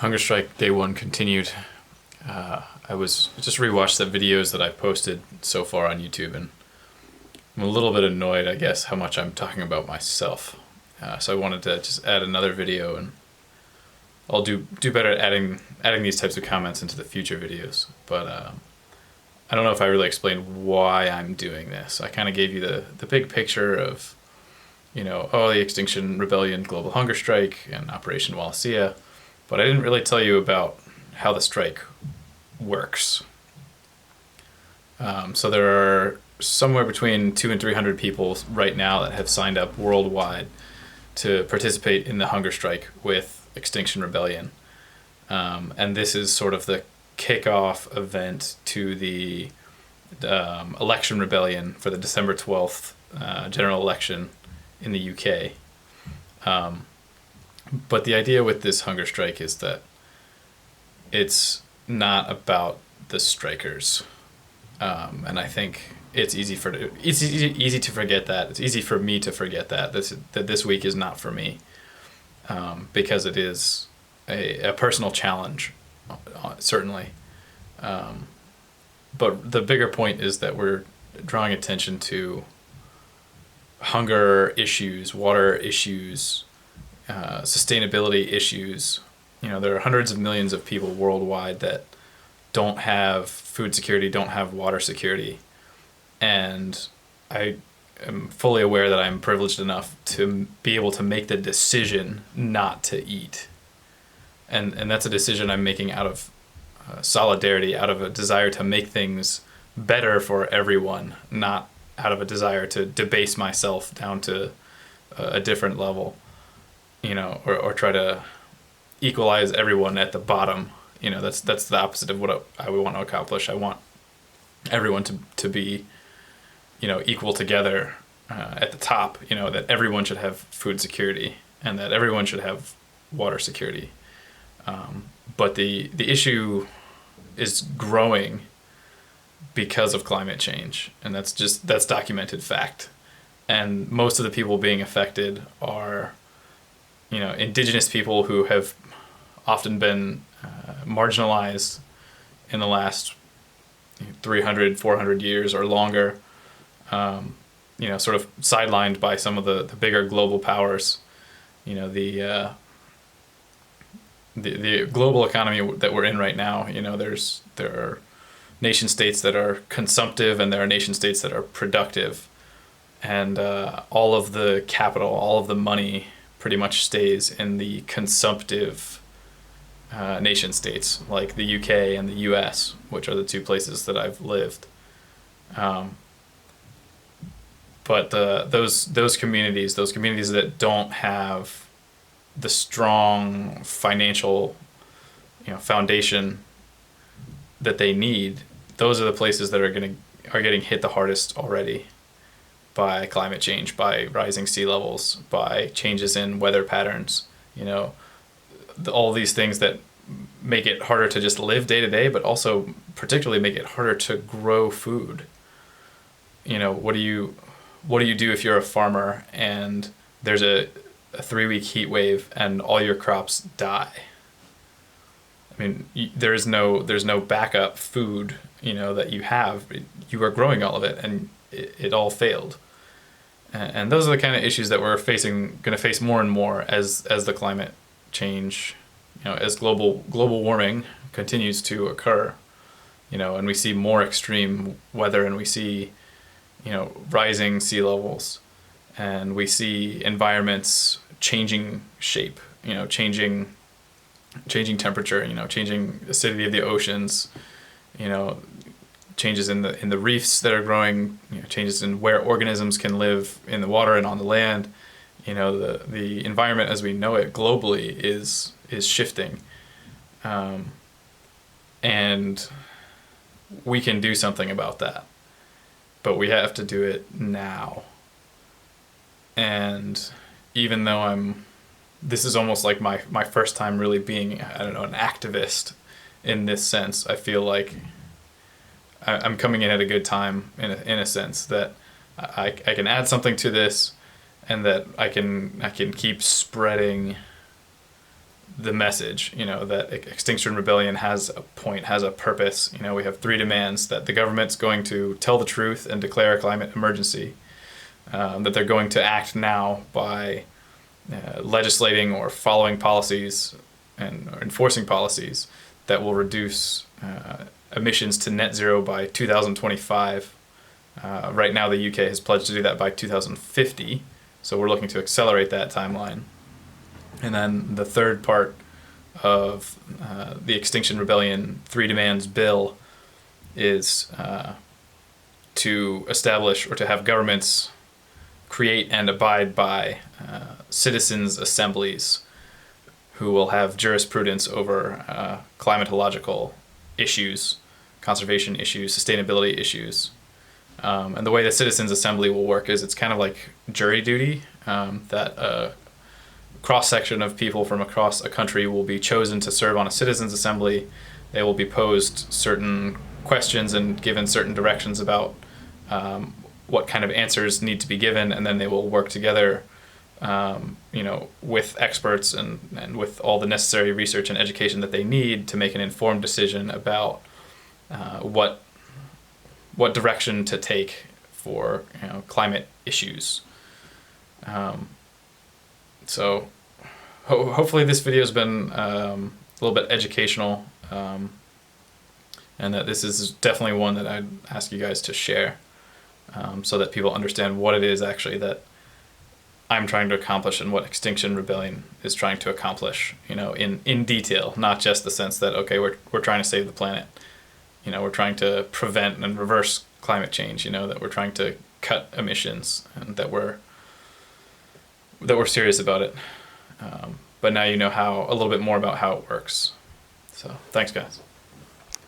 Hunger strike day one continued. I was just rewatched the videos that I've posted so far on YouTube, and I'm a little bit annoyed, I guess, how much I'm talking about myself. So I wanted to just add another video, and I'll do better at adding these types of comments into the future videos. But I don't know if I really explained why I'm doing this. I kind of gave you the big picture of, the Extinction Rebellion global hunger strike and Operation Wallacea, but I didn't really tell you about how the strike works. So there are somewhere between 200 and 300 people right now that have signed up worldwide to participate in the hunger strike with Extinction Rebellion. And this is sort of the kickoff event to the election rebellion for the December 12th general election in the UK. But the idea with this hunger strike is that it's not about the strikers. And I think it's easy to forget that. It's easy for me to forget that this week is not for me, because it is a personal challenge, certainly. But the bigger point is that we're drawing attention to hunger issues, water issues, sustainability issues. There are hundreds of millions of people worldwide that don't have food security, don't have water security. And I am fully aware that I'm privileged enough to be able to make the decision not to eat. And that's a decision I'm making out of solidarity, out of a desire to make things better for everyone, not out of a desire to debase myself down to a different level, or try to equalize everyone at the bottom. That's the opposite of what I would want to accomplish. I want everyone to be, equal together at the top, that everyone should have food security and that everyone should have water security. But the issue is growing because of climate change, and that's documented fact. And most of the people being affected are, indigenous people who have often been marginalized in the last 300, 400 years or longer, sort of sidelined by some of the bigger global powers. The global economy that we're in right now, there are nation states that are consumptive and there are nation states that are productive. And all of the capital, all of the money pretty much stays in the consumptive nation states like the UK and the US, which are the two places that I've lived. But those communities that don't have the strong financial, foundation that they need, those are the places that are getting hit the hardest already by climate change, by rising sea levels, by changes in weather patterns. All these things that make it harder to just live day to day, but also particularly make it harder to grow food. What do you do if you're a farmer and there's a 3-week heat wave and all your crops die? I mean, there's no backup food, that you have. You are growing all of it, and it all failed. And those are the kind of issues that we're going to face more and more as the climate change, as global warming continues to occur, and we see more extreme weather, and we see, rising sea levels, and we see environments changing shape, changing temperature, changing acidity of the oceans, changes in the reefs that are growing, changes in where organisms can live in the water and on the land. The environment as we know it globally is shifting, and we can do something about that, but we have to do it now. And even though this is almost like my first time really being, an activist in this sense, I feel like I'm coming in at a good time in a sense that I can add something to this, and that I can keep spreading the message, that Extinction Rebellion has a point, has a purpose. We have 3 demands: that the government's going to tell the truth and declare a climate emergency, that they're going to act now by legislating or following policies or enforcing policies that will reduce emissions to net zero by 2025. Right now, the UK has pledged to do that by 2050, so we're looking to accelerate that timeline. And then the third part of the Extinction Rebellion 3 Demands Bill is to establish or to have governments create and abide by citizens' assemblies who will have jurisprudence over climatological issues, conservation issues, sustainability issues. And the way the citizens' assembly will work is it's kind of like jury duty, that cross-section of people from across a country will be chosen to serve on a citizens' assembly. They will be posed certain questions and given certain directions about what kind of answers need to be given, and then they will work together with experts and with all the necessary research and education that they need to make an informed decision about what direction to take for climate issues. So hopefully this video has been a little bit educational, and that this is definitely one that I'd ask you guys to share, so that people understand what it is actually that I'm trying to accomplish and what Extinction Rebellion is trying to accomplish, in detail, not just the sense that, okay, we're trying to save the planet. We're trying to prevent and reverse climate change, that we're trying to cut emissions, and that we're serious about it. But now you know a little bit more about how it works. So thanks, guys.